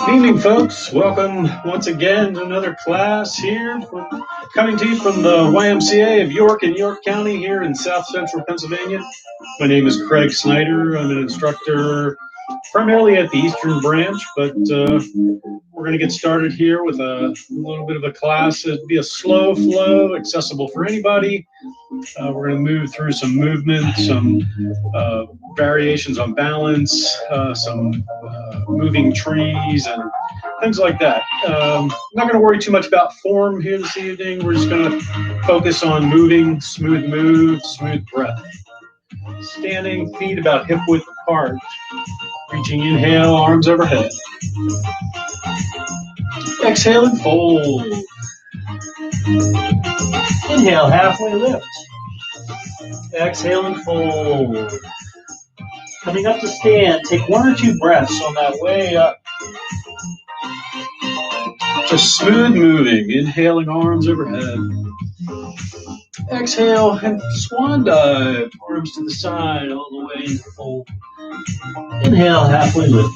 Good evening, folks. Welcome once again to another class here, coming to you from the YMCA of York in York County here in South Central Pennsylvania. My name is Craig Snyder. I'm an instructor primarily at the Eastern Branch, but we're going to get started here with a little bit of a class. It'll be a slow flow, accessible for anybody. We're going to move through some movement, some variations on balance, some moving trees and things like that. I'm not going to worry too much about form here this evening. We're just going to focus on moving, smooth move, smooth breath. Standing, feet about hip width apart. Reaching, inhale, arms overhead. Exhale and fold. Inhale, halfway lift. Exhale and fold. Coming up to stand, take 1 or 2 breaths on that way up. Just smooth moving, inhaling arms overhead. Exhale and swan dive, arms to the side all the way into fold. Inhale, halfway lift.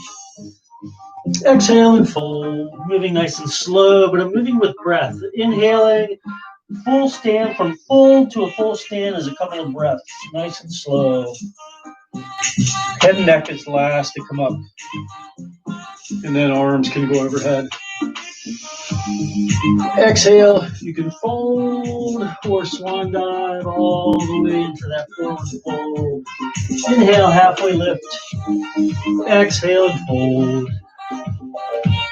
Exhale and fold, moving nice and slow, but I'm moving with breath. Inhaling, full stand, from fold to a full stand is a couple of breaths, nice and slow. Head and neck is last to come up. And then arms can go overhead. Exhale, you can fold or swan dive all the way into that forward fold. Inhale, halfway lift. Exhale and fold.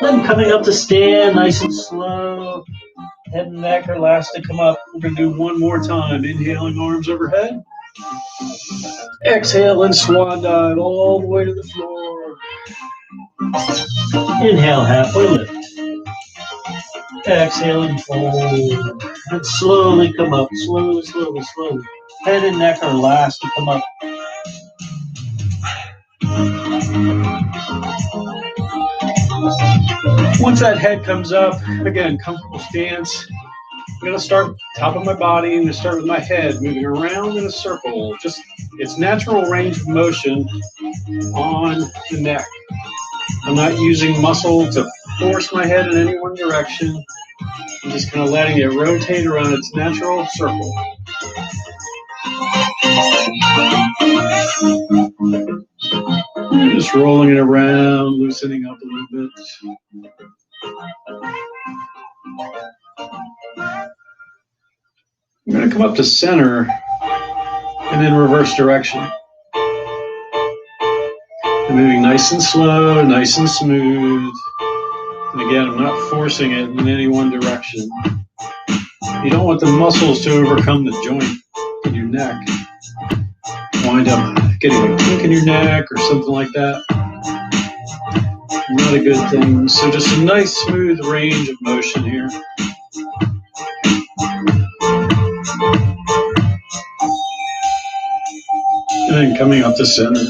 Then coming up to stand, nice and slow. Head and neck are last to come up. We're going to do one more time. Inhaling, arms overhead. Exhale and swan dive all the way to the floor. Inhale, halfway lift. Exhale and fold. And slowly come up. Slowly, slowly, slowly. Head and neck are last to come up. Once that head comes up, again, comfortable stance. I'm going to start top of my body. I'm going to start with my head moving around in a circle. Just its natural range of motion on the neck. I'm not using muscle to force my head in any one direction. I'm just kind of letting it rotate around its natural circle. Just rolling it around, loosening up a little bit. I'm going to come up to center and then reverse direction. I'm moving nice and slow, nice and smooth. And again, I'm not forcing it in any one direction. You don't want the muscles to overcome the joint in your neck. Wind up getting a kink in your neck or something like that. Not a good thing. So just a nice smooth range of motion here. And then coming up to center.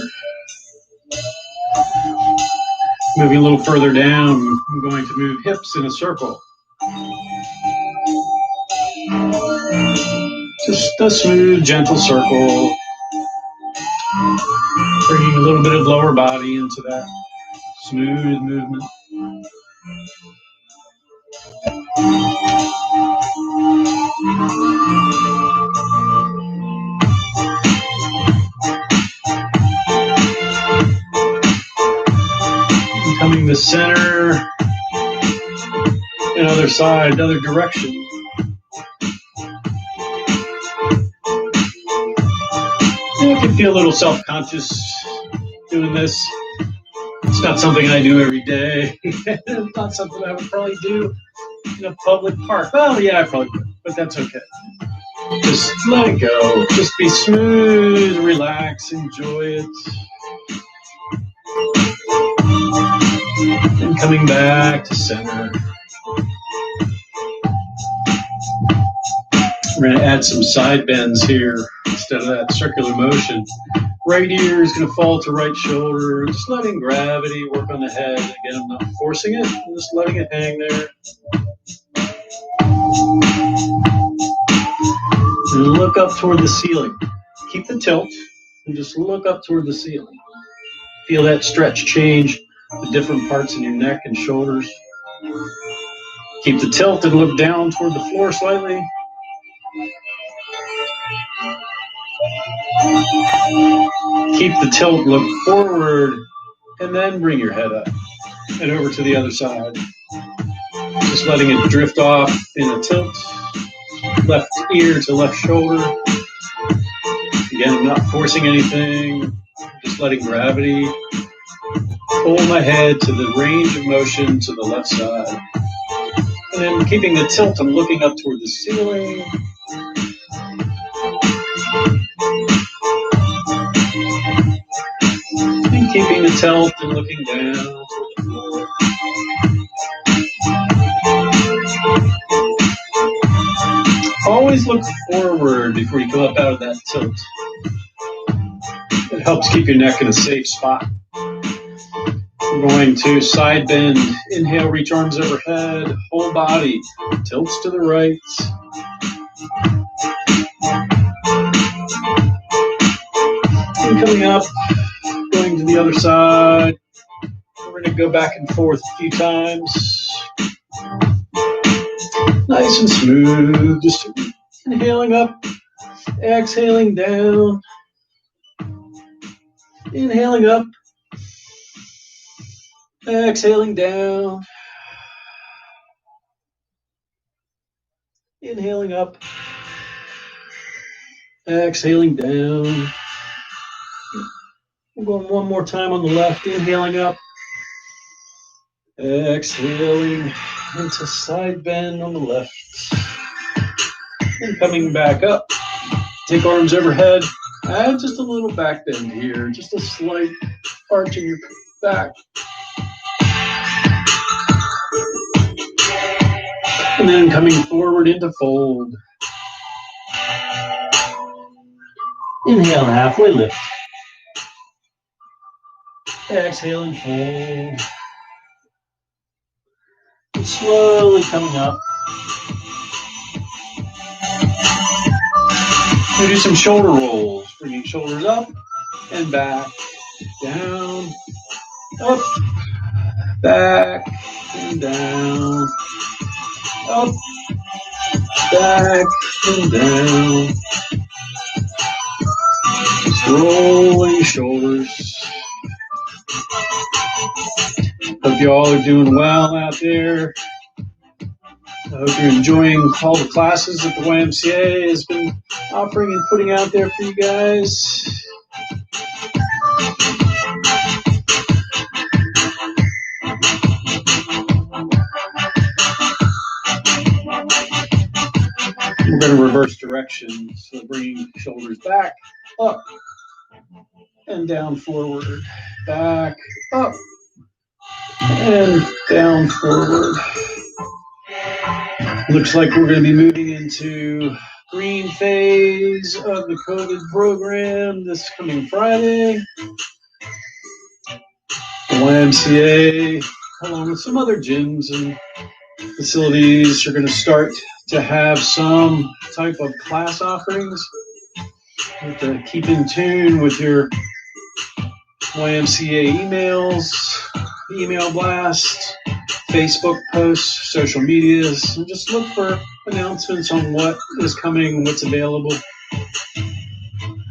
Moving a little further down, I'm going to move hips in a circle. Just a smooth, gentle circle. Bringing a little bit of lower body into that smooth movement. Coming to center, and other side, other direction. If you feel a little self-conscious doing this, it's not something I do every day. It's not something I would probably do in a public park. Well, yeah, I probably would, but that's okay. Just let it go. Just be smooth, relax, enjoy it. And coming back to center. We're going to add some side bends here instead of that circular motion. Right ear is going to fall to right shoulder. Just letting gravity work on the head. Again, I'm not forcing it. I'm just letting it hang there. And look up toward the ceiling. Keep the tilt. and just look up toward the ceiling. Feel that stretch change the different parts in your neck and shoulders. Keep the tilt and look down toward the floor slightly. Keep the tilt, look forward, and then bring your head up and over to the other side. Just letting it drift off in a tilt, left ear to left shoulder. Again, I'm not forcing anything, just letting gravity pull my head to the range of motion to the left side. And then keeping the tilt, I'm looking up toward the ceiling. And keeping the tilt and looking down toward the floor. Always look forward before you go up out of that tilt. It helps keep your neck in a safe spot. We're going to side bend. Inhale, reach arms overhead. Whole body tilts to the right. And coming up, going to the other side. We're going to go back and forth a few times. Nice and smooth. Just inhaling up, exhaling down. Inhaling up, exhaling down. Inhaling up, exhaling down. We're going one more time on the left. Inhaling up, exhaling into side bend on the left. And coming back up. Take arms overhead. Add just a little back bend here. Just a slight arch in your back. And then coming forward into fold. Inhale, halfway lift. Exhale and fold. And slowly coming up. We do some shoulder rolls. Bringing shoulders up and back. Down, up, back, and down. Up, back, and down. Just rolling shoulders. Hope you all are doing well out there. I hope you're enjoying all the classes that the YMCA has been offering and putting out there for you guys. We're going to reverse direction, so bringing shoulders back, up, and down forward, back, up, and down forward. Looks like we're going to be moving into green phase of the COVID program this coming Friday. The YMCA, along with some other gyms and facilities, are going to start to have some type of class offerings. You have to keep in tune with your YMCA emails, email blasts, Facebook posts, social medias, and just look for announcements on what is coming, what's available.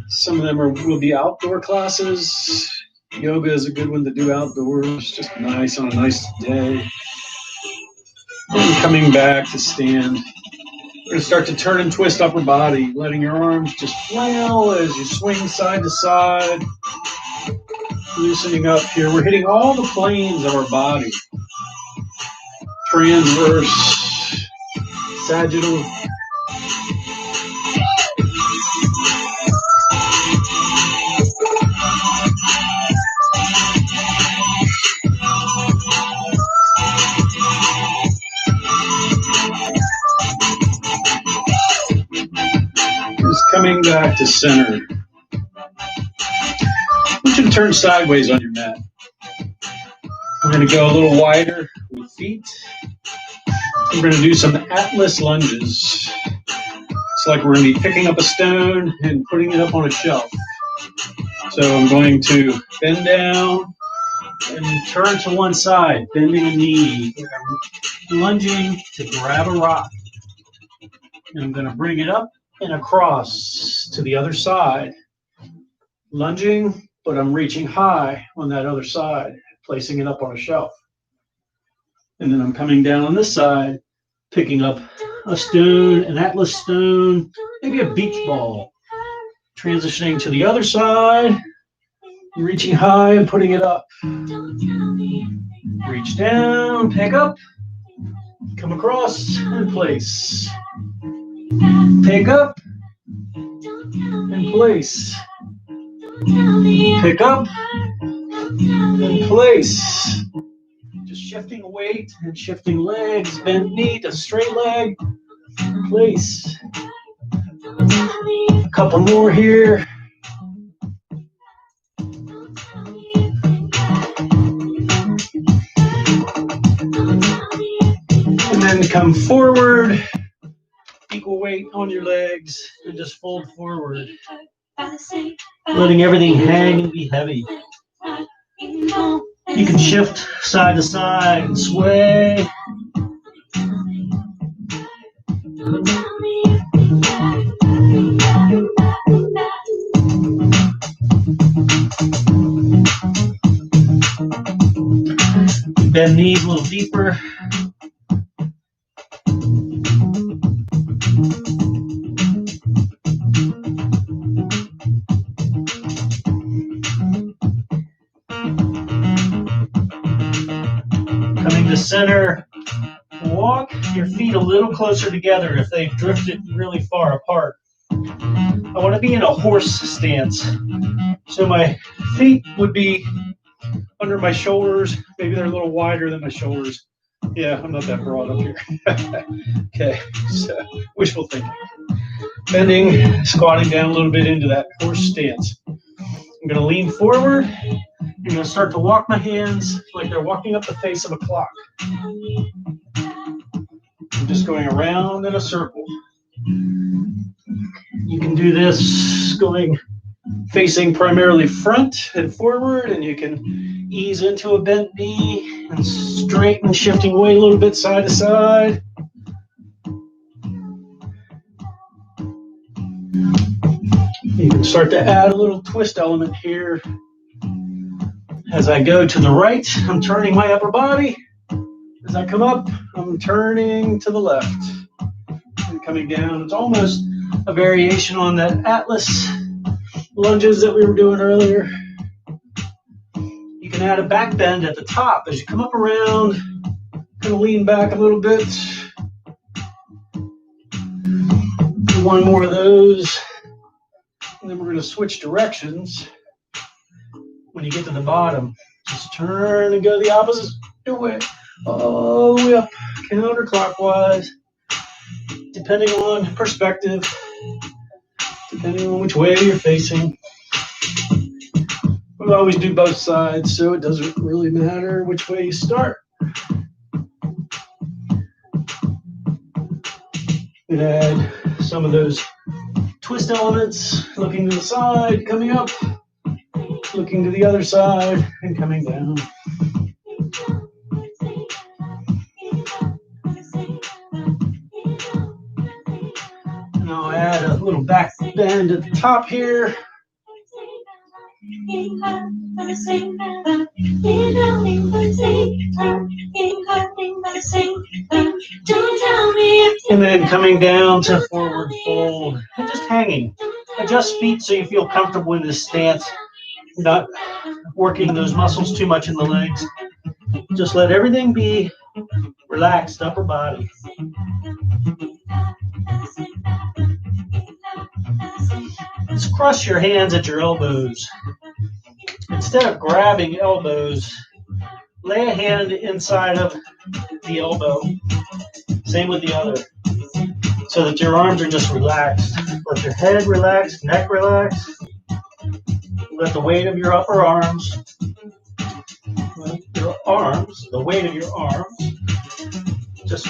Some of them will be outdoor classes. Yoga is a good one to do outdoors, just nice on a nice day. And coming back to stand. We're going to start to turn and twist upper body, letting your arms just flail as you swing side to side. Loosening up here. We're hitting all the planes of our body. Transverse, sagittal. Just coming back to center. You should turn sideways on your mat. We're going to go a little wider with feet. We're going to do some Atlas lunges. It's like we're going to be picking up a stone and putting it up on a shelf. So I'm going to bend down and turn to one side, bending a knee. I'm lunging to grab a rock. And I'm going to bring it up and across to the other side. Lunging, but I'm reaching high on that other side, placing it up on a shelf. And then I'm coming down on this side, picking up a stone, an atlas stone, maybe a beach ball. Transitioning to the other side, reaching high and putting it up. Reach down, pick up, come across and place. Pick up and place. Pick up and place. Just shifting weight and shifting legs, bent knee to straight leg, place. A couple more here. And then come forward, equal weight on your legs, and just fold forward. Letting everything hang and be heavy. You can shift side to side and sway. Bend knees a little deeper. Coming to center. Walk your feet a little closer together if they've drifted really far apart. I want to be in a horse stance. So my feet would be under my shoulders. Maybe they're a little wider than my shoulders. Yeah, I'm not that broad up here. Okay, so wishful thinking. Bending, squatting down a little bit into that horse stance. I'm going to lean forward. I'm going to start to walk my hands like they're walking up the face of a clock. I'm just going around in a circle. You can do this going facing primarily front and forward, and you can ease into a bent knee and straighten, shifting weight a little bit side to side. You can start to add a little twist element here. As I go to the right, I'm turning my upper body. As I come up, I'm turning to the left and coming down. It's almost a variation on that Atlas lunges that we were doing earlier. You can add a back bend at the top as you come up around, kind of lean back a little bit. Do one more of those, and then we're going to switch directions. When you get to the bottom, just turn and go the opposite way, all the way up, counterclockwise, depending on perspective, depending on which way you're facing. We always do both sides, so it doesn't really matter which way you start. And add some of those twist elements, looking to the side, coming up, looking to the other side, and coming down. And I'll add a little back bend at the top here. And then coming down to forward fold and just hanging. Adjust feet so you feel comfortable in this stance, not working those muscles too much in the legs. Just let everything be relaxed, upper body. Just cross your hands at your elbows. Instead of grabbing elbows, lay a hand inside of the elbow. Same with the other. So that your arms are just relaxed. Let your head relax, neck relax. Let the weight of your upper arms, the weight of your arms, just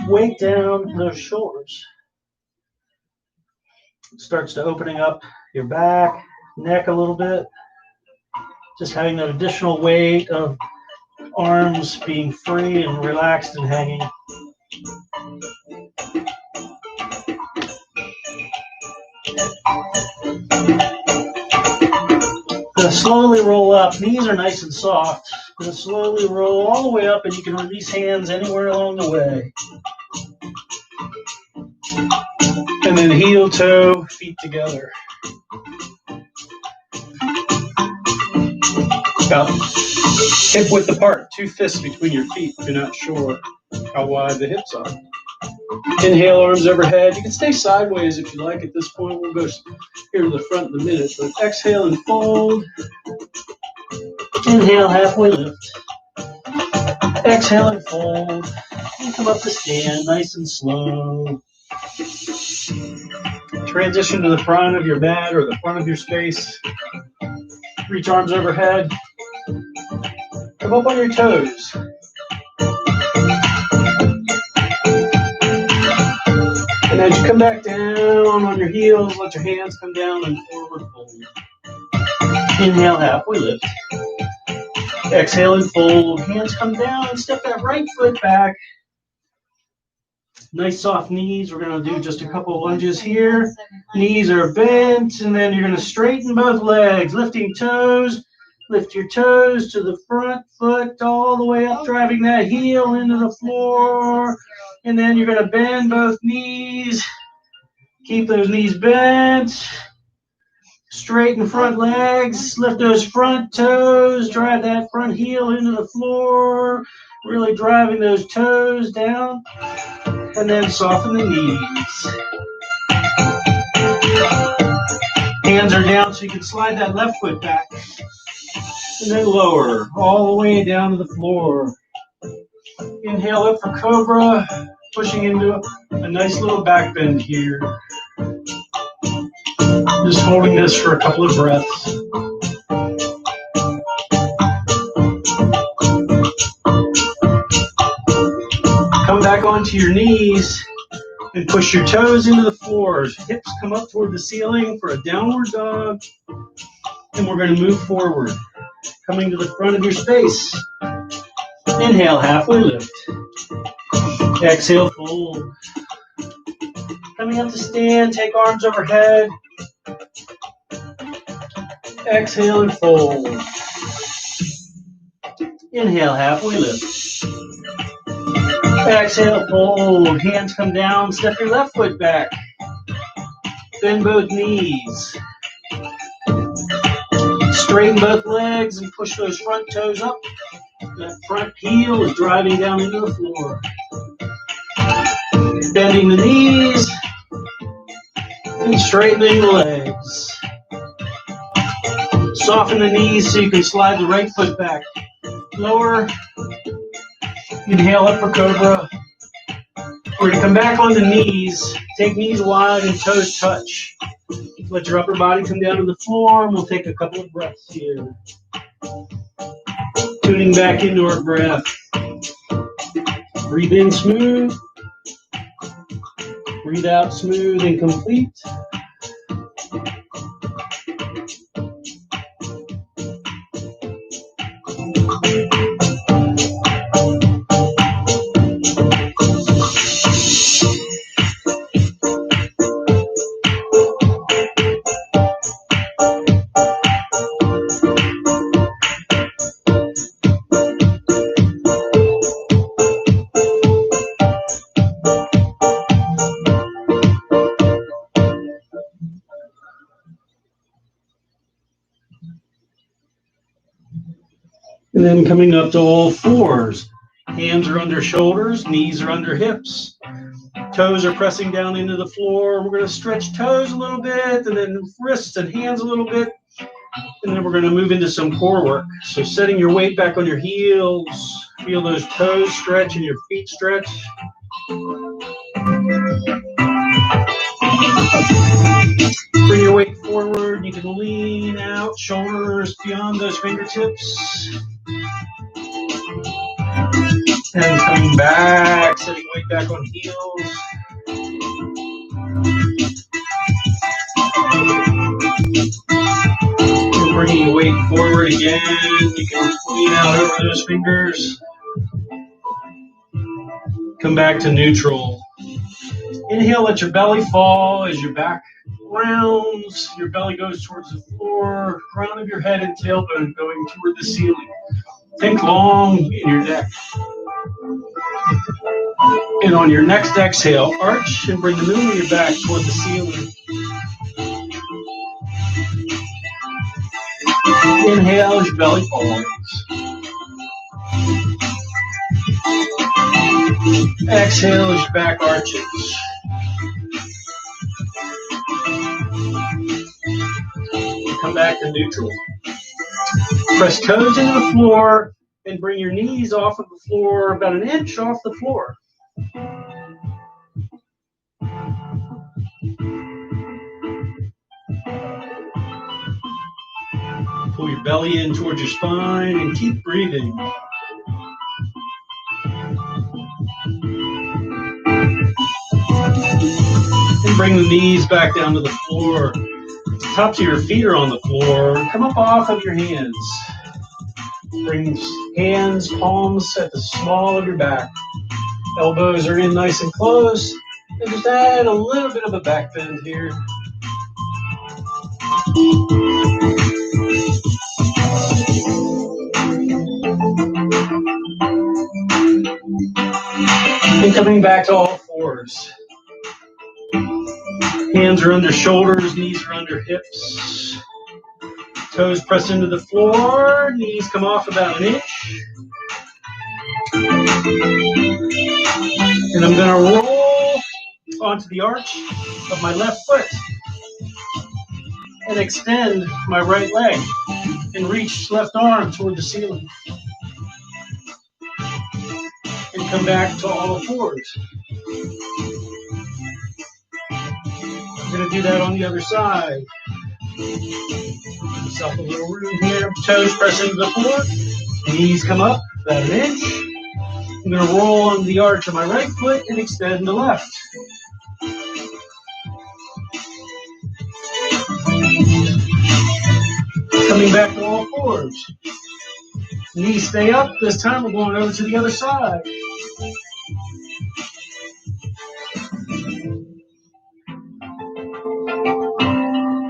weight down those shoulders. It starts to opening up your back, neck a little bit. Just having that additional weight of arms being free and relaxed and hanging. Gonna slowly roll up. Knees are nice and soft. Gonna slowly roll all the way up, and you can release hands anywhere along the way. And then heel, toe, feet together. About hip width apart, 2 fists between your feet if you're not sure how wide the hips are. Inhale, arms overhead. You can stay sideways if you like at this point. We'll go here to the front in a minute. But exhale and fold. Inhale, halfway lift. Exhale and fold. And come up to stand, nice and slow. Transition to the front of your mat or the front of your space. Reach arms overhead. Come up on your toes. And as you come back down on your heels, let your hands come down and forward fold. Inhale, halfway lift. Exhale and fold. Hands come down and step that right foot back. Nice soft knees. We're going to do just a couple of lunges here. Knees are bent, and then you're going to straighten both legs. Lifting toes. Lift your toes to the front foot all the way up, driving that heel into the floor. And then you're going to bend both knees. Keep those knees bent. Straighten front legs. Lift those front toes. Drive that front heel into the floor. Really driving those toes down. And then soften the knees. Hands are down so you can slide that left foot back. And then lower, all the way down to the floor. Inhale up for cobra, pushing into a nice little back bend here. Just holding this for a couple of breaths. Come back onto your knees and push your toes into the floor. Hips come up toward the ceiling for a downward dog. And we're going to move forward. Coming to the front of your space. Inhale, halfway lift. Exhale, fold. Coming up to stand, take arms overhead. Exhale and fold. Inhale, halfway lift. Exhale, fold. Hands come down, step your left foot back. Bend both knees. Straighten both legs and push those front toes up. That front heel is driving down into the floor. Bending the knees and straightening the legs. Soften the knees so you can slide the right foot back. Lower. Inhale up for cobra. We're going to come back on the knees. Take knees wide and toes touch. Let your upper body come down to the floor, and we'll take a couple of breaths here. Tuning back into our breath. Breathe in smooth. Breathe out smooth and complete. And then coming up to all fours. Hands are under shoulders, knees are under hips. Toes are pressing down into the floor. We're going to stretch toes a little bit, and then wrists and hands a little bit. And then we're going to move into some core work. So setting your weight back on your heels. Feel those toes stretch and your feet stretch. Bring your weight forward. You can lean out, shoulders beyond those fingertips. And coming back, setting weight back on heels. bringing your weight forward again. You can lean out over those fingers. Come back to neutral. Inhale, let your belly fall as your back rounds. Your belly goes towards the floor, crown of your head and tailbone going toward the ceiling. Think long in your neck. And on your next exhale, arch and bring the middle of your back toward the ceiling. Inhale as your belly falls. Exhale as your back arches. Come back to neutral. Press toes into the floor and bring your knees off of the floor, about an inch off the floor. Pull your belly in towards your spine and keep breathing. And bring the knees back down to the floor. Tops of your feet are on the floor. Come up off of your hands. Bring hands, palms at the small of your back. Elbows are in nice and close. And just add a little bit of a back bend here. And coming back to all fours. Hands are under shoulders, knees are under hips. Toes press into the floor, knees come off about an inch. And I'm going to roll onto the arch of my left foot and extend my right leg and reach left arm toward the ceiling. And come back to all fours. I'm going to do that on the other side. Give yourself a little room here. Toes press into the floor. Knees come up about an inch. I'm going to roll on the arch of my right foot and extend the left. Coming back to all fours. Knees stay up. This time we're going over to the other side.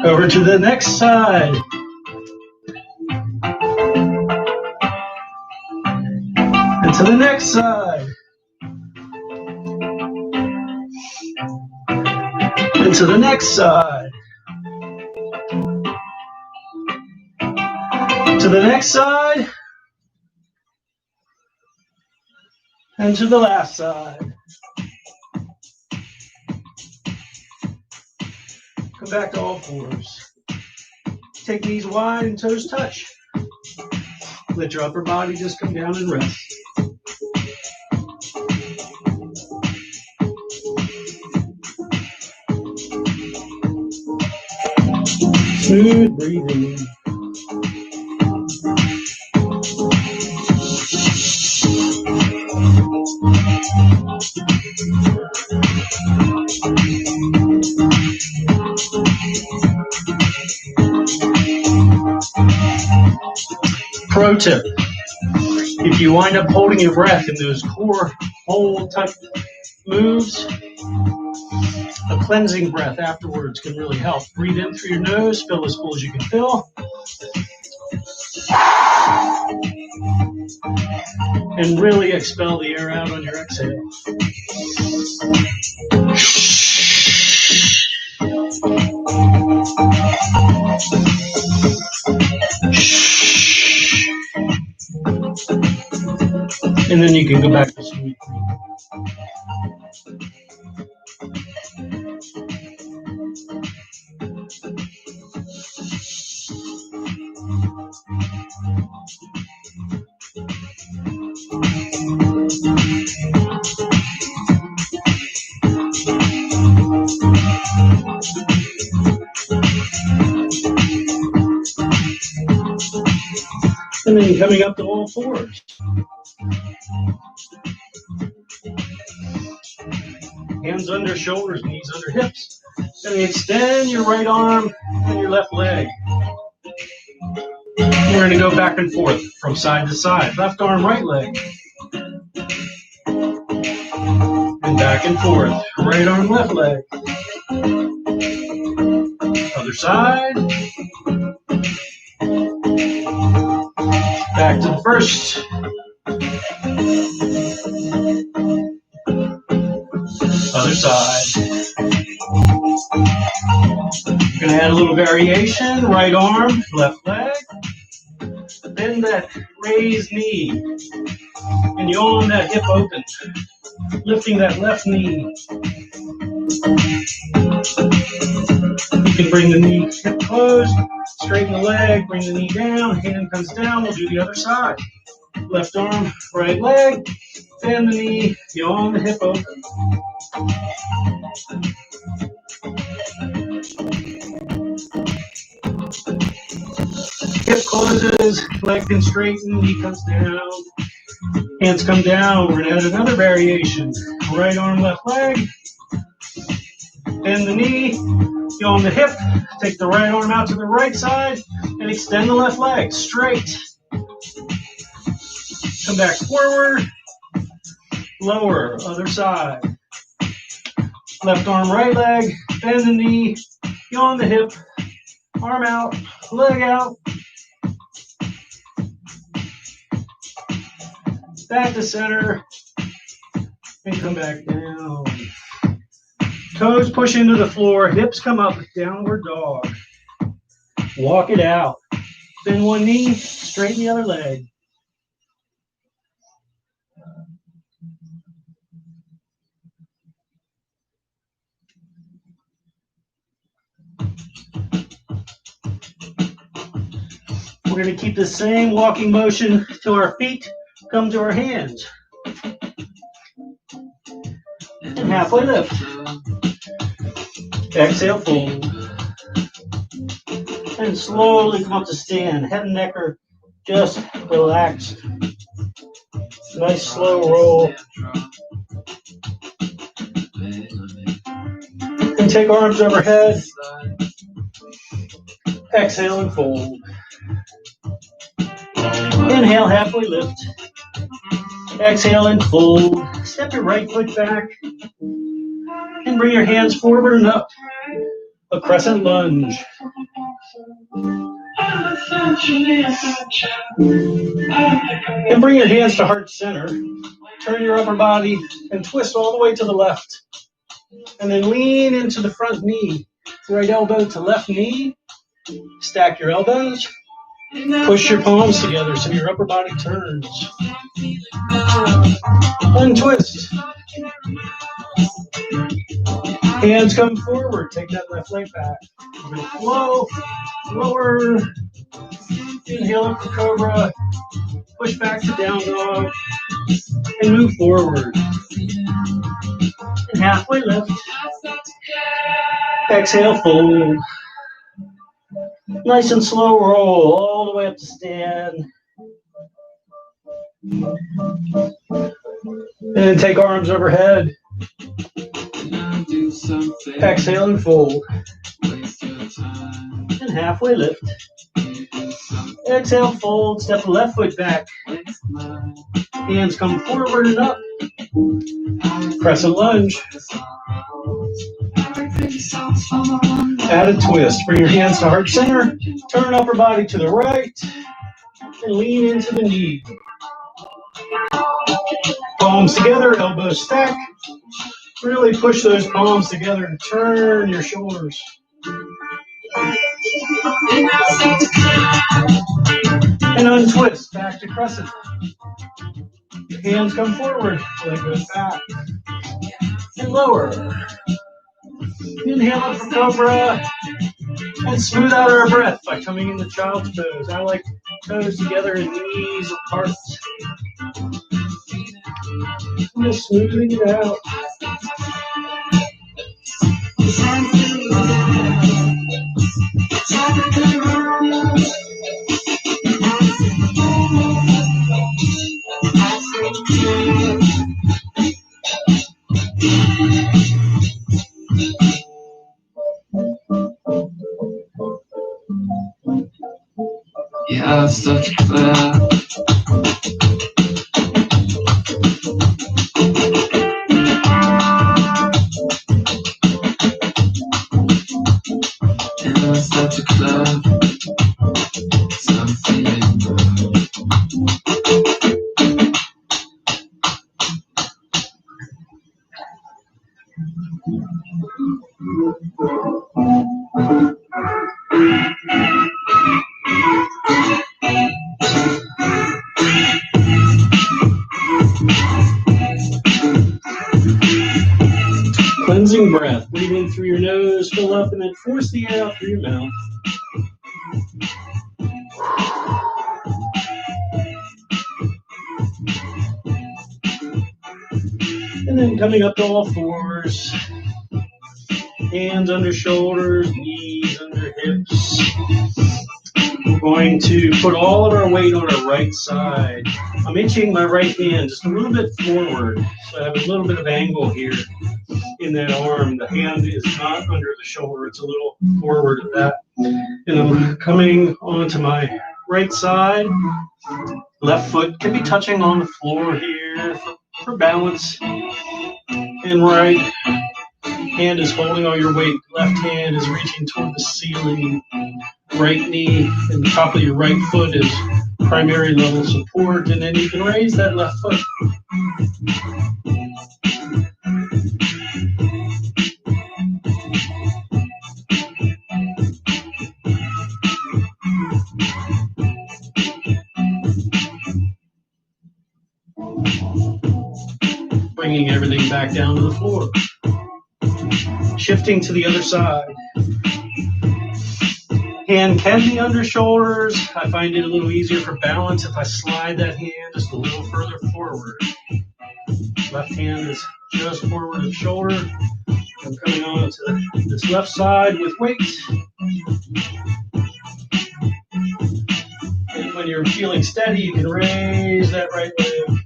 Over to the next side. And to the next side. And to the next side. To the next side. And to the last side. Come back to all fours. Take knees wide and toes touch. Let your upper body just come down and rest. Smooth breathing. Pro tip, if you wind up holding your breath in those core hold type moves, a cleansing breath afterwards can really help. Breathe in through your nose, fill as full as you can fill. And really expel the air out on your exhale. And then you can go back to sleep. And then coming up to all fours. Hands under shoulders, knees under hips. And extend your right arm and your left leg. we're going to go back and forth from side to side. Left arm, right leg. And back and forth. Right arm, left leg. Other side. Back to the first. Other side. Going to add a little variation. Right arm, left leg. Bend that raised knee. And yawn that hip open. Lifting that left knee. You can bring the knee hip closed. Straighten the leg. Bring the knee down. Hand comes down. We'll do the other side. Left arm, right leg. Bend the knee. Yawn the hip open. Hip closes, leg can straighten, knee comes down, hands come down. We're going to add another variation. Right arm, left leg, bend the knee, yawn the hip, take the right arm out to the right side, and extend the left leg straight. Come back forward, lower, other side. Left arm, right leg, bend the knee, yawn the hip, arm out, leg out. Back to center, and come back down. Toes push into the floor, hips come up, downward dog. Walk it out. Bend one knee, straighten the other leg. We're going to keep the same walking motion till our feet come to our hands. And halfway lift. Exhale, fold. And slowly come up to stand. Head and neck are just relaxed. Nice slow roll. And take arms overhead. Exhale and fold. Inhale, halfway lift. Exhale and fold. Step your right foot back. And bring your hands forward and up. A crescent lunge. And bring your hands to heart center. Turn your upper body and twist all the way to the left. And then lean into the front knee. Right elbow to left knee. Stack your elbows. Push your palms together so your upper body turns. Untwist. Hands come forward. Take that left leg back. We're going to flow, lower. Inhale up for cobra. Push back to down dog. And move forward. And halfway lift. Exhale, fold. Nice and slow roll all the way up to stand. And take arms overhead. Exhale and fold. And halfway lift. Exhale, fold. Step the left foot back. Hands come forward and up. Crescent lunge. Add a twist. Bring your hands to heart center. Turn upper body to the right. And lean into the knee. Palms together, elbows stack. Really push those palms together to turn your shoulders. And untwist, back to crescent. Hands come forward, leg goes back. And lower. Inhale up for cobra. And smooth out our breath by coming into child's pose. I like toes together and knees apart. Just smoothing it out. Yeah, was such clear. It was such a club, some feeling good. Cleansing breath. Breathe in through your nose, fill up, and then force the air out through your mouth. And then coming up to all fours. Hands under shoulders, knees under hips. We're going to put all of our weight on our right side. I'm inching my right hand just a little bit forward, so I have a little bit of angle here in that arm. The hand is not under the shoulder, it's a little forward of that. And I'm coming onto my right side. Left foot can be touching on the floor here for balance. And right hand is holding all your weight. Left hand is reaching toward the ceiling. Right knee and the top of your right foot is primary level support. And then you can raise that left foot. Bringing everything back down to the floor. Shifting to the other side. Hand can be under shoulders. I find it a little easier for balance if I slide that hand just a little further forward. Left hand is just forward of shoulder. I'm coming on to this left side with weight. And when you're feeling steady, you can raise that right leg.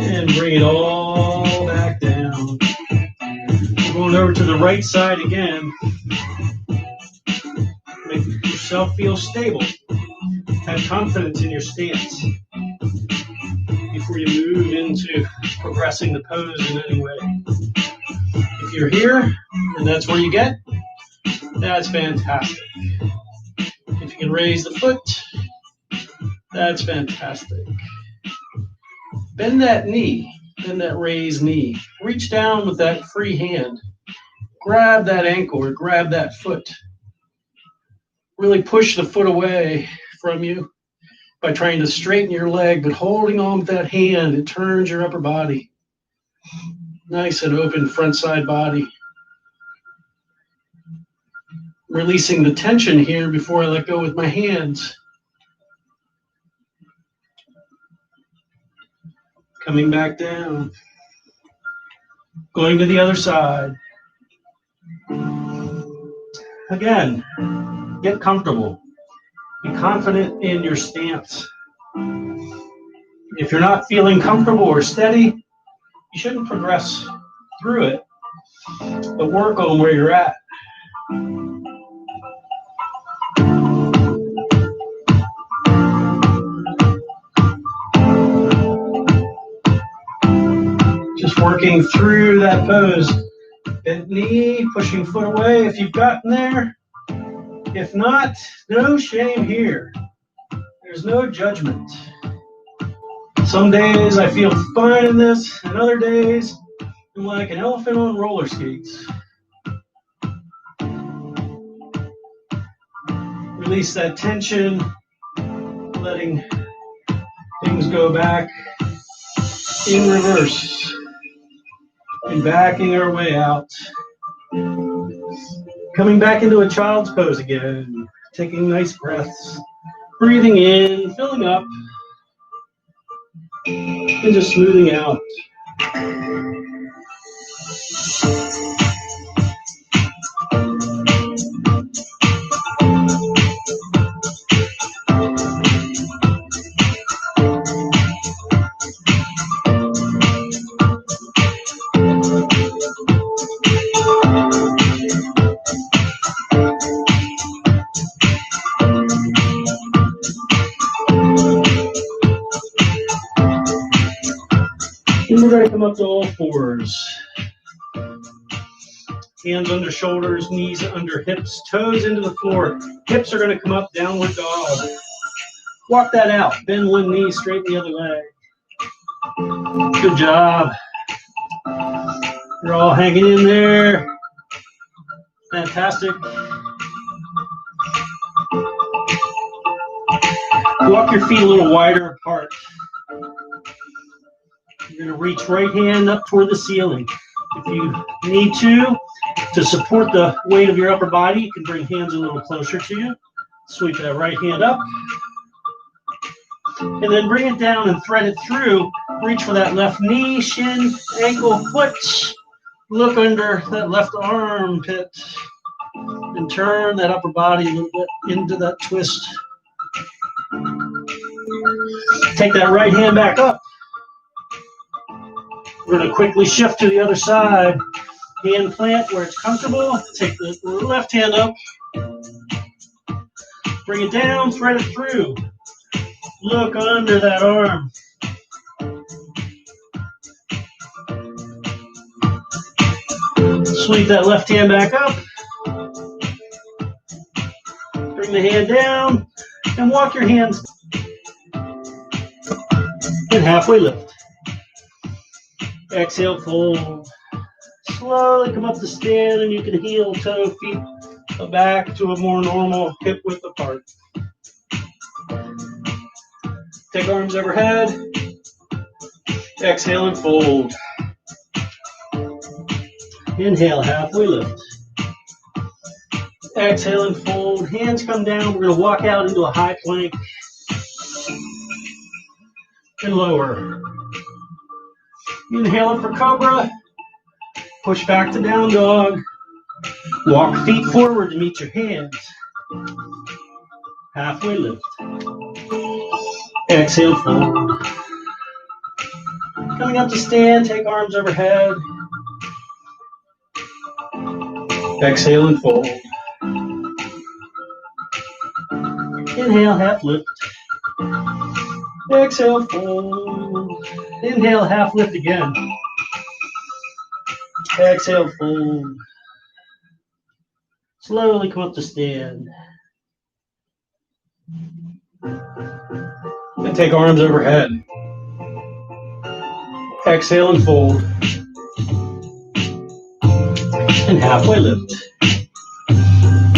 And bring it all back down. We're going over to the right side again. Make yourself feel stable. Have confidence in your stance before you move into progressing the pose in any way. If you're here and that's where you get, that's fantastic. If you can raise the foot, that's fantastic. Bend that knee, bend that raised knee. Reach down with that free hand. Grab that ankle or grab that foot. Really push the foot away from you by trying to straighten your leg, but holding on with that hand, it turns your upper body. Nice and open front side body. Releasing the tension here before I let go with my hands. Coming back down. Going to the other side. Again, get comfortable. Be confident in your stance. If you're not feeling comfortable or steady, you shouldn't progress through it, but work on where you're at. Just working through that pose. Bent knee, pushing foot away if you've gotten there. If not, no shame here. There's no judgment. Some days I feel fine in this, and other days I'm like an elephant on roller skates. Release that tension, letting things go back in reverse and backing our way out. Coming back into a child's pose again, taking nice breaths, breathing in, filling up, and just smoothing out. we're going to come up to all fours. Hands under shoulders, knees under hips, toes into the floor. Hips are going to come up, downward dog. Walk that out. Bend one knee, straighten the other leg. Good job. You're all hanging in there. Fantastic. Walk your feet a little wider apart. You're going to reach right hand up toward the ceiling. If you need to support the weight of your upper body, you can bring hands a little closer to you. Sweep that right hand up. And then bring it down and thread it through. Reach for that left knee, shin, ankle, foot. Look under that left armpit. And turn that upper body a little bit into that twist. Take that right hand back up. We're going to quickly shift to the other side. Hand plant where it's comfortable. Take the left hand up. Bring it down, thread it through. Look under that arm. Sweep that left hand back up. Bring the hand down and walk your hands. And halfway lift. Exhale, fold. Slowly come up to stand, and you can heel, toe, feet back to a more normal hip width apart. Take arms overhead. Exhale and fold. Inhale, halfway lift. Exhale and fold. Hands come down. We're going to walk out into a high plank. And lower. Inhale up for cobra. Push back to down dog. Walk feet forward to meet your hands. Halfway lift. Exhale, fold. Coming up to stand, take arms overhead. Exhale and fold. Inhale, half lift. Exhale, fold. Inhale, half lift again. Exhale, fold. Slowly come up to stand. And take arms overhead. Exhale and fold. And halfway lift.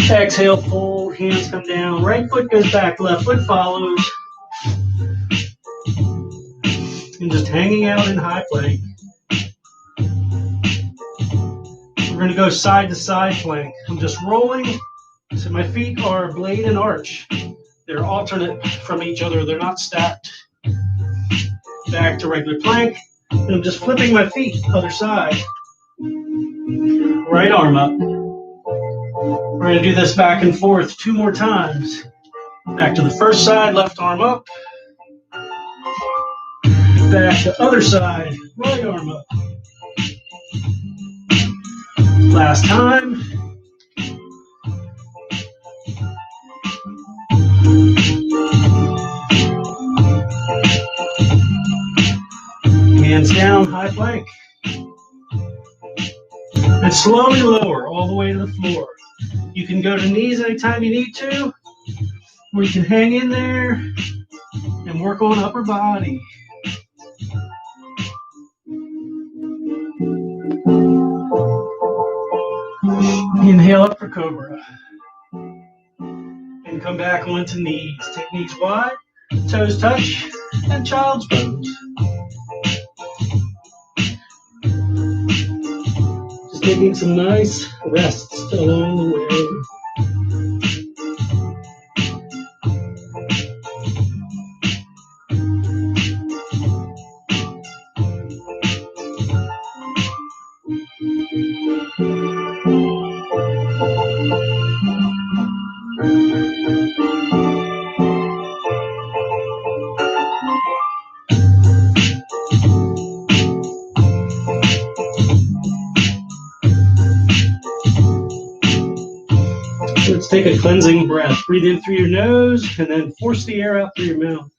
Exhale, fold. Hands come down. Right foot goes back. Left foot follows. And just hanging out in high plank. We're going to go side to side plank. I'm just rolling. So my feet are blade and arch. They're alternate from each other. They're not stacked. Back to regular plank. And I'm just flipping my feet other side. Right arm up. We're going to do this back and forth 2 more times. Back to the first side, left arm up. Back to other side, right arm up. Last time. Hands down, high plank. And slowly lower all the way to the floor. You can go to knees anytime you need to, or you can hang in there and work on upper body. Inhale up for cobra. And come back onto knees. Take knees wide, toes touch, and child's pose. Just taking some nice rests along the way. Let's take a cleansing breath. Breathe in through your nose and then force the air out through your mouth.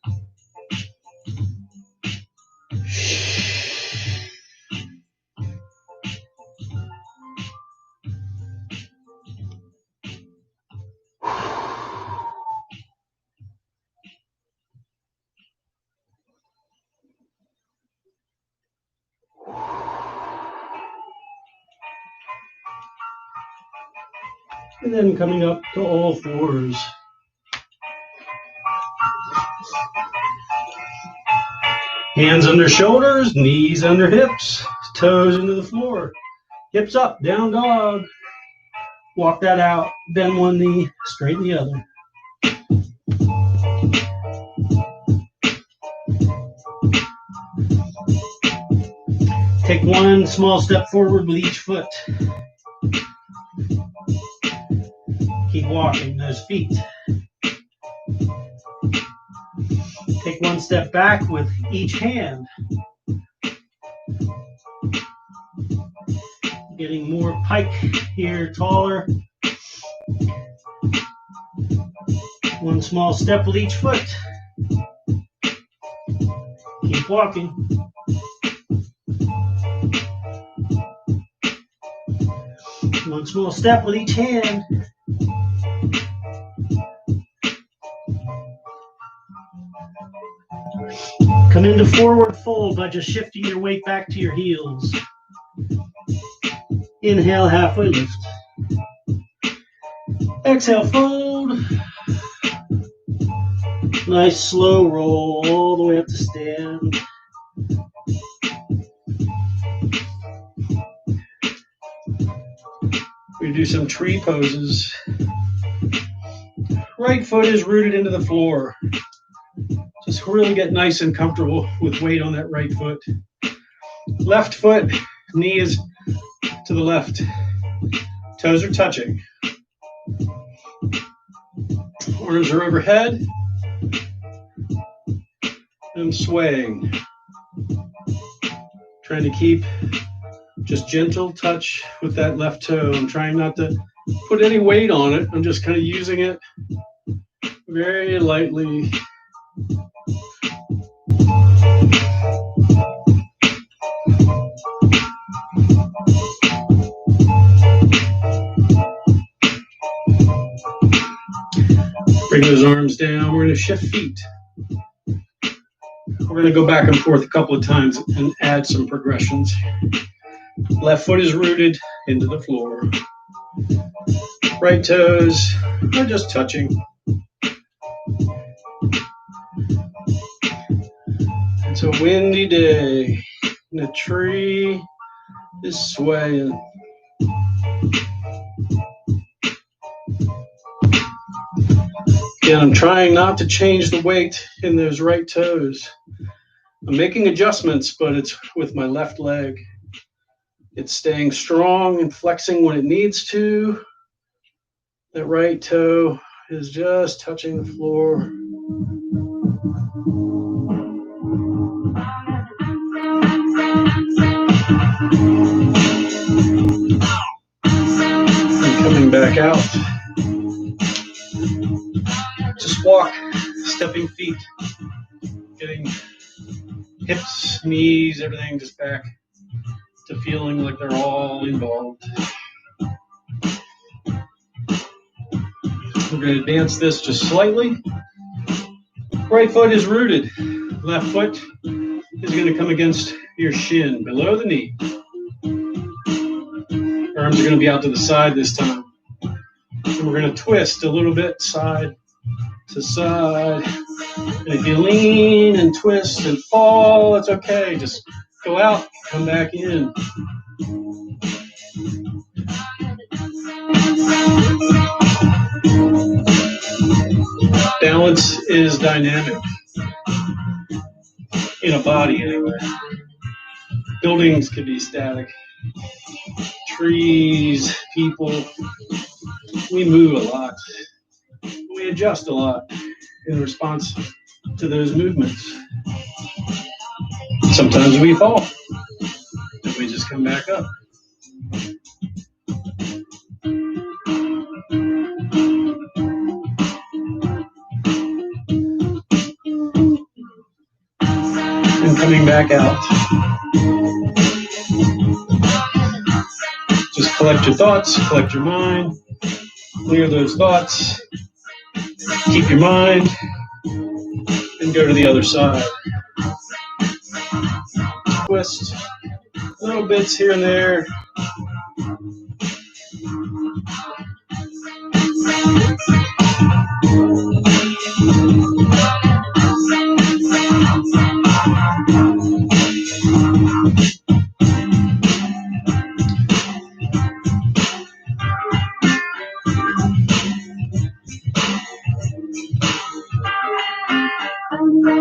And then coming up to all fours. Hands under shoulders, knees under hips, toes into the floor. Hips up, down dog. Walk that out, bend one knee, straighten the other. Take one small step forward with each foot. Keep walking those feet. Take one step back with each hand. Getting more pike here, taller. One small step with each foot. Keep walking. One small step with each hand. Come into forward fold by just shifting your weight back to your heels. Inhale, halfway lift. Exhale, fold. Nice slow roll all the way up to stand. We do some tree poses. Right foot is rooted into the floor. Just really get nice and comfortable with weight on that right foot. Left foot, knee is to the left. Toes are touching. Arms are overhead. And swaying. Trying to keep just gentle touch with that left toe. I'm trying not to put any weight on it. I'm just kind of using it very lightly. Bring those arms down. We're going to shift feet. We're going to go back and forth a couple of times and add some progressions. Left foot is rooted into the floor. Right toes are just touching. It's a windy day, and the tree is swaying. Again, I'm trying not to change the weight in those right toes. I'm making adjustments, but it's with my left leg. It's staying strong and flexing when it needs to. That right toe is just touching the floor. And coming back out. Just walk, stepping feet, getting hips, knees, everything just back to feeling like they're all involved. We're going to advance this just slightly. Right foot is rooted. Left foot is going to come against your shin, below the knee. Arms are going to be out to the side this time. And we're going to twist a little bit side to side. And if you lean and twist and fall, it's okay. Just go out, come back in. Balance is dynamic. In a body, anyway. Buildings could be static. Trees, people. We move a lot. We adjust a lot in response to those movements. Sometimes we fall, and we just come back up. And coming back out. Just collect your thoughts, collect your mind, clear those thoughts, keep your mind, and go to the other side. Twist, little bits here and there.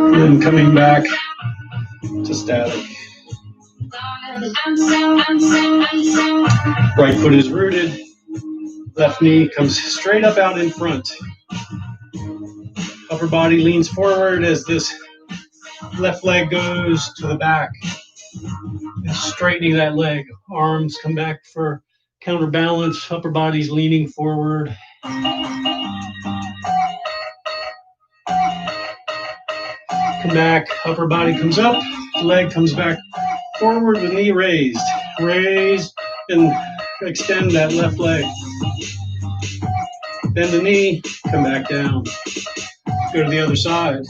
And then coming back to static. Right foot is rooted. Left knee comes straight up out in front. Upper body leans forward as this left leg goes to the back. And straightening that leg. Arms come back for counterbalance. Upper body's leaning forward. Come back. Upper body comes up. Leg comes back forward with knee raised. Raise and extend that left leg. Bend the knee. Come back down. Go to the other side.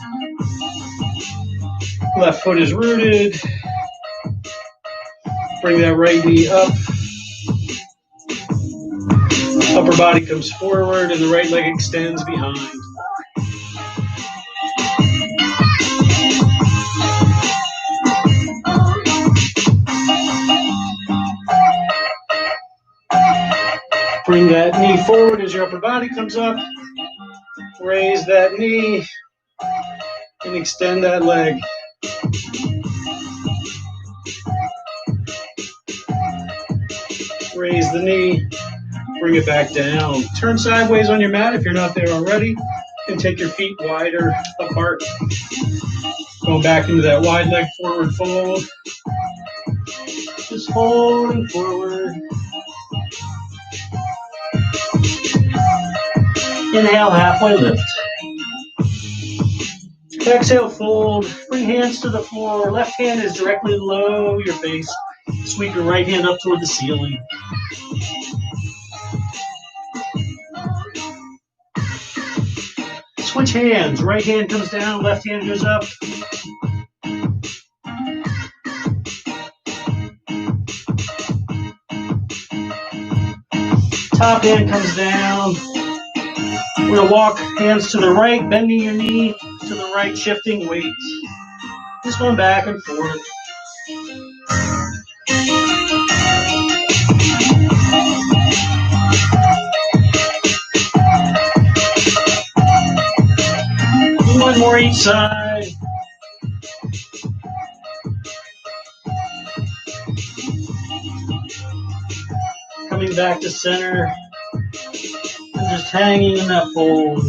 Left foot is rooted. Bring that right knee up. Upper body comes forward and the right leg extends behind. Bring that knee forward as your upper body comes up. Raise that knee and extend that leg. Raise the knee, bring it back down. Turn sideways on your mat if you're not there already, and take your feet wider apart. Going back into that wide leg forward fold. Just holding forward. Inhale, halfway lift. Exhale, fold. Bring hands to the floor. Left hand is directly below your face. Sweep your right hand up toward the ceiling. Switch hands. Right hand comes down, left hand goes up. Top hand comes down. We're going to walk hands to the right, bending your knee to the right, shifting weights. Just going back and forth. One more each side. Coming back to center. And just hanging in that fold.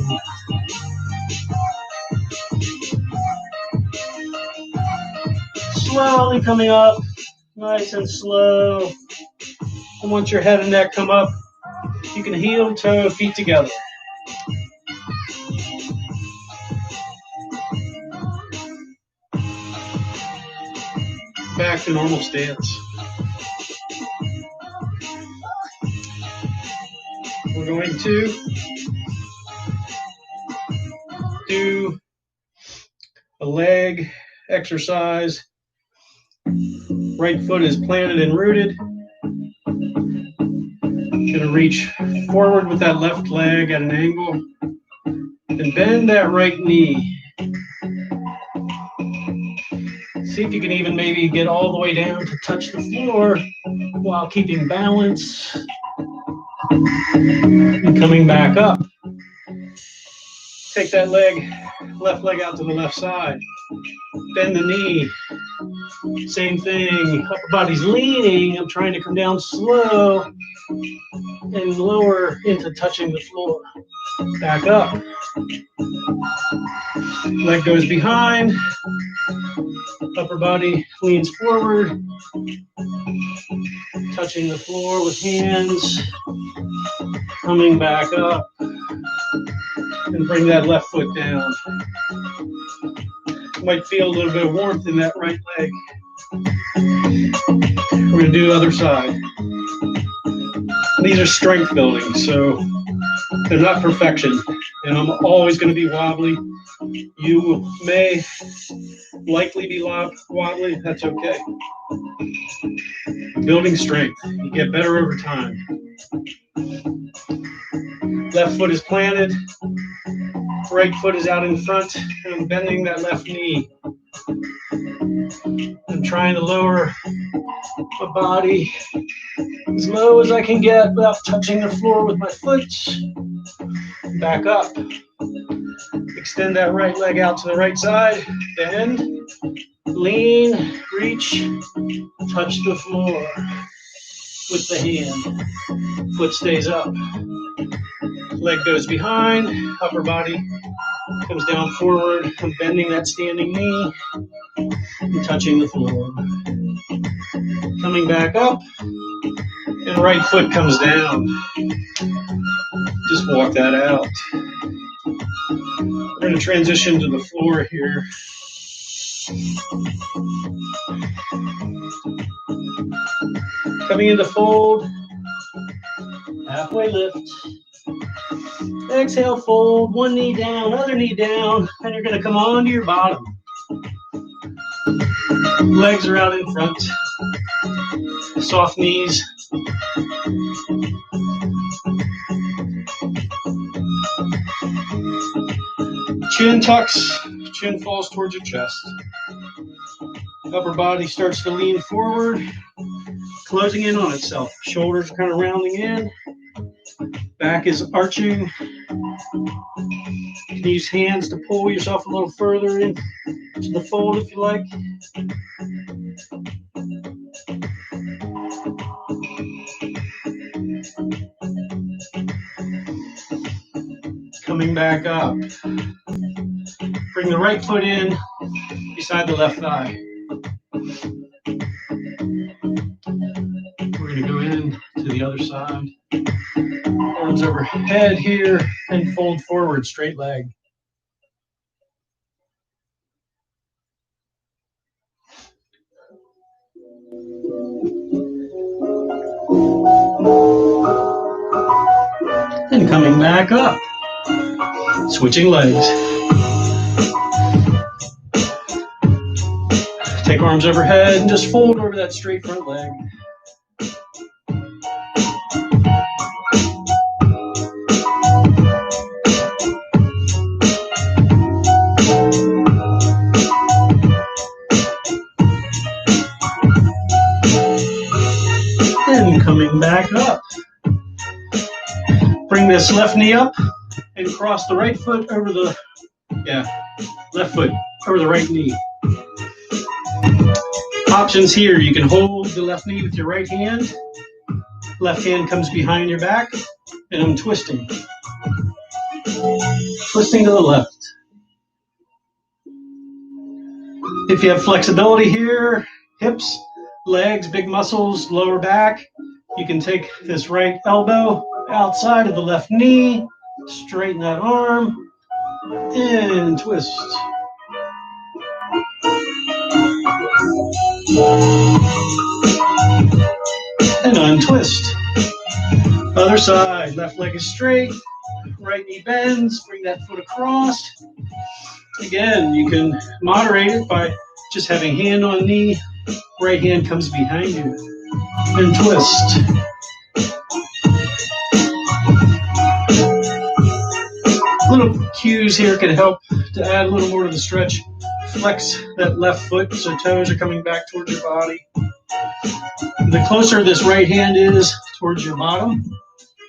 Slowly coming up. Nice and slow. And once your head and neck come up, you can heel toe, feet together. Back to normal stance. We're going to do a leg exercise. Right foot is planted and rooted. Going to reach forward with that left leg at an angle and bend that right knee. See if you can even maybe get all the way down to touch the floor while keeping balance and coming back up. Take that leg, left leg out to the left side. Bend the knee. Same thing. Upper body's leaning. I'm trying to come down slow and lower into touching the floor. Back up. Leg goes behind. Upper body leans forward. Touching the floor with hands. Coming back up. And bring that left foot down. You might feel a little bit of warmth in that right leg. We're going to do the other side. These are strength building, so they're not perfection. And I'm always going to be wobbly. You may likely be wobbly. That's okay. Building strength. You get better over time. Left foot is planted. Right foot is out in front. And I'm bending that left knee. I'm trying to lower my body as low as I can get without touching the floor with my foot. Back up. Extend that right leg out to the right side. Bend, lean, reach, touch the floor with the hand. Foot stays up. Leg goes behind, upper body comes down forward. I'm bending that standing knee and touching the floor. Coming back up, and right foot comes down. Just walk that out. We're going to transition to the floor here. Coming into fold, halfway lift. Exhale, fold, one knee down, other knee down, and you're going to come onto your bottom. Legs are out in front. Soft knees. Chin tucks, chin falls towards your chest. Upper body starts to lean forward, closing in on itself. Shoulders are kind of rounding in. Back is arching. You can use hands to pull yourself a little further into the fold if you like. Coming back up. Bring the right foot in beside the left thigh. We're going to go in to the other side. Arms overhead here and fold forward, straight leg. And coming back up. Switching legs. Take arms overhead and just fold over that straight front leg. And coming back up. Bring this left knee up and cross the right foot over the, left foot over the right knee. Options here, you can hold the left knee with your right hand. Left hand comes behind your back, and I'm twisting. Twisting to the left. If you have flexibility here, hips, legs, big muscles, lower back, you can take this right elbow outside of the left knee, straighten that arm, and twist. And untwist. Other side, left leg is straight, right knee bends, bring that foot across. Again, you can moderate it by just having hand on knee, right hand comes behind you, and twist. Little cues here can help to add a little more to the stretch. Flex that left foot so toes are coming back towards your body. The closer this right hand is towards your bottom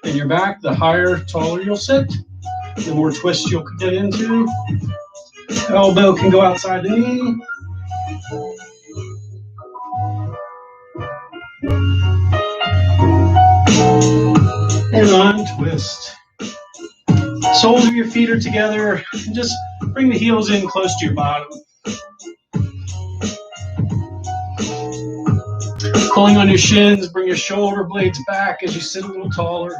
and your back, the higher, taller you'll sit. The more twist you'll get into. Elbow can go outside the knee. And untwist. Soles of your feet are together. And just bring the heels in close to your bottom. Pulling on your shins, bring your shoulder blades back as you sit a little taller.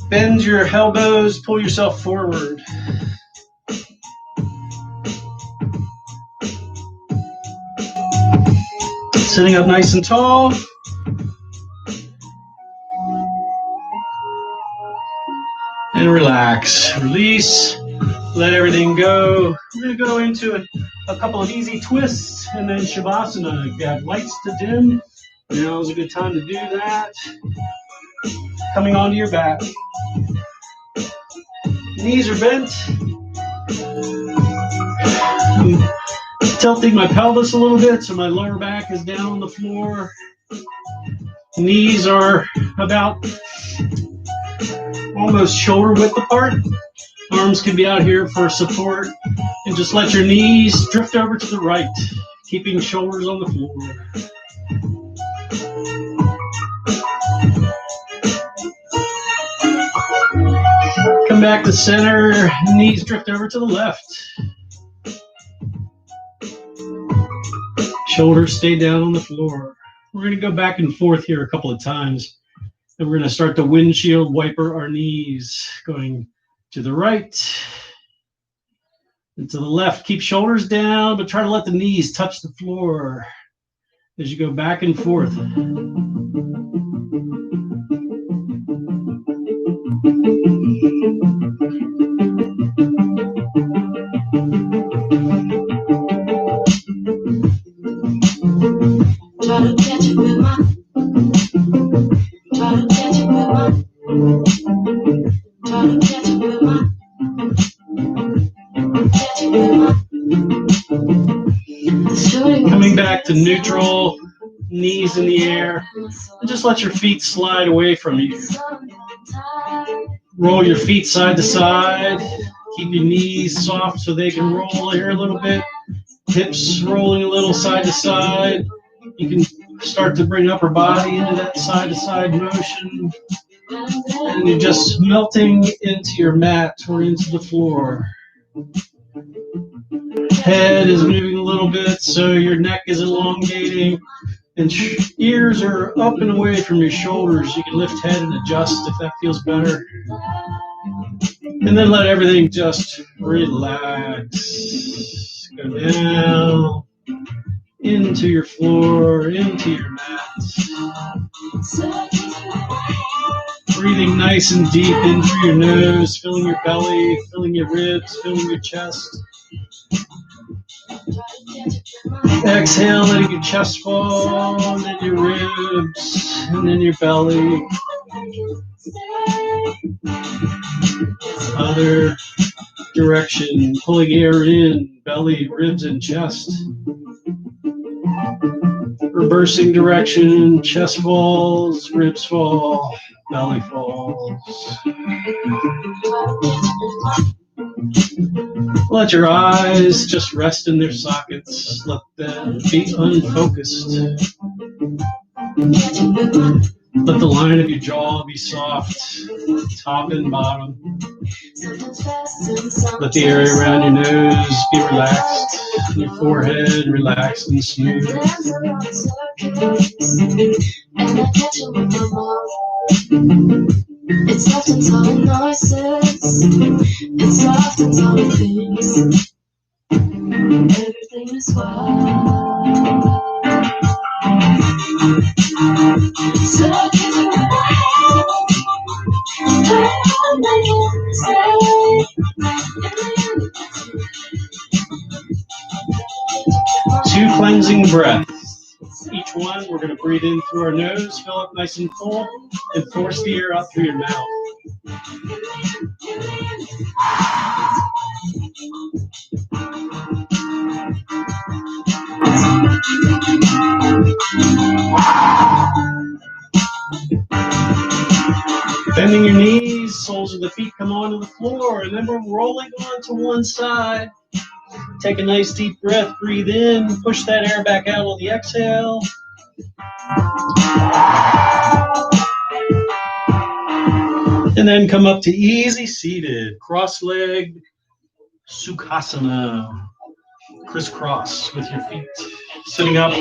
Bend your elbows, pull yourself forward. Sitting up nice and tall. And relax, release, let everything go. We're going to go into a couple of easy twists and then Shavasana. You've got lights to dim. Now is a good time to do that. Coming onto your back. Knees are bent. I'm tilting my pelvis a little bit so my lower back is down on the floor. Knees are about almost shoulder width apart. Arms can be out here for support. And just let your knees drift over to the right, keeping shoulders on the floor. Come back to center, knees drift over to the left. Shoulders stay down on the floor. We're going to go back and forth here a couple of times. And we're going to start to windshield wiper our knees, going to the right and to the left. Keep shoulders down, but try to let the knees touch the floor as you go back and forth. Coming back to neutral, knees in the air, and just let your feet slide away from you. Roll your feet side to side. Keep your knees soft so they can roll here a little bit. Hips rolling a little side to side. You can start to bring upper body into that side to side motion. And you're just melting into your mat or into the floor. Head is moving a little bit, so your neck is elongating, and ears are up and away from your shoulders. You can lift head and adjust if that feels better. And then let everything just relax. Go down into your floor, into your mat. Breathing nice and deep in through your nose, filling your belly, filling your ribs, filling your chest. Exhale, letting your chest fall, and then your ribs, and then your belly. Other direction, pulling air in, belly, ribs, and chest. Reversing direction, chest falls, ribs fall, belly falls. Let your eyes just rest in their sockets. Let them be unfocused. Let the line of your jaw be soft, top and bottom. Let the area around your nose be relaxed, your forehead relaxed and smooth. It's soft and tall noises. It's soft and tall things. Everything is fine. So I can do two cleansing breaths. Each one, we're going to breathe in through our nose, fill up nice and full, and force the air out through your mouth. Bending your knees, soles of the feet come onto the floor, and then we're rolling on to one side. Take a nice deep breath, breathe in, push that air back out on the exhale. And then come up to easy seated, cross-legged Sukhasana. Crisscross with your feet. Sitting up,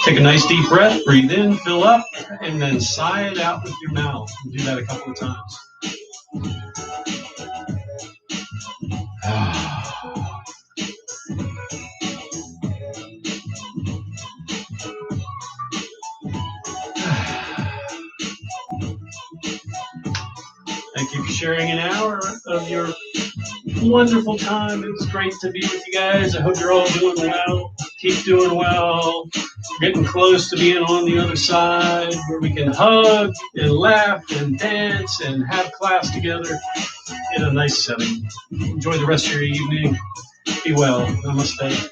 take a nice deep breath, breathe in, fill up, and then sigh it out with your mouth. Do that a couple of times. Thank you for sharing an hour of your wonderful time. It was great to be with you guys. I hope you're all doing well. Keep doing well. We're getting close to being on the other side where we can hug and laugh and dance and have class together in a nice setting. Enjoy the rest of your evening. Be well. Namaste.